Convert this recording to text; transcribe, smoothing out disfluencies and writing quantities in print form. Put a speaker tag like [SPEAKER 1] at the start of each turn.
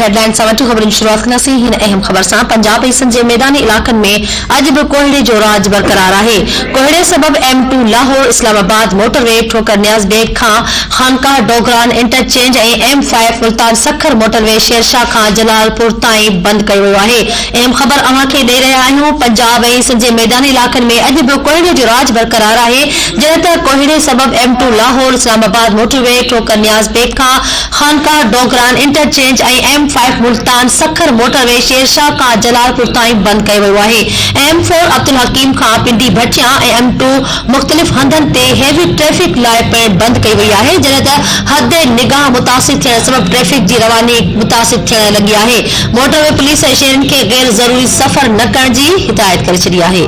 [SPEAKER 1] Headline सां वठी ख़बरुनि जी शुरूआत कंदासीं। हिन अहम ख़बर सां पंजाब ऐं सिंध जे मैदानी इलाक़नि में अॼु बि कोहीड़े जो राज बरक़रार आहे। कोहीड़े सबब M2 लाहौर इस्लामाबाद मोटरवे ठोकर नियाज़ बेग खां खानका डोगरान इंटरचेंज ऐं M5 मुल्तान सखर मोटरवे शेरशाह खां जलालपुर ताईं बंदि कयो वियो आहे। अहम ख़बर अव्हां खे ॾेई रहिया आहियूं। पंजाब ऐं सिंध जे मैदानी इलाक़नि में अॼु बि कोहीड़े जो राज बरक़रार आहे, जॾहिं त कोहीड़े सबब M2 लाहौर इस्लामाबाद मोटरवे ठोकर नियाज़ बेग खां खानका डोगरान इंटरचेंज ऐं M5 मुल्तान सखर मोटरवे शेरशाह खां जलालपुर ताईं बंदि कयो वियो आहे। M4 अब्दुल हकीम खां पिंडी भटिया ऐं M2 मुख़्तलिफ़ हंधनि ते हेवी ट्रैफ़िक लाइ पिणु बंदि कई वई आहे, जॾहिं त हद निगाह मुतासिर थियण सबब ट्रैफ़िक जी रवानी मुतासिर थियण लॻी आहे। मोटरवे पुलिस ऐं शहरनि खे गैर ज़रूरी सफ़र न करण जी हिदायत करे छॾी आहे।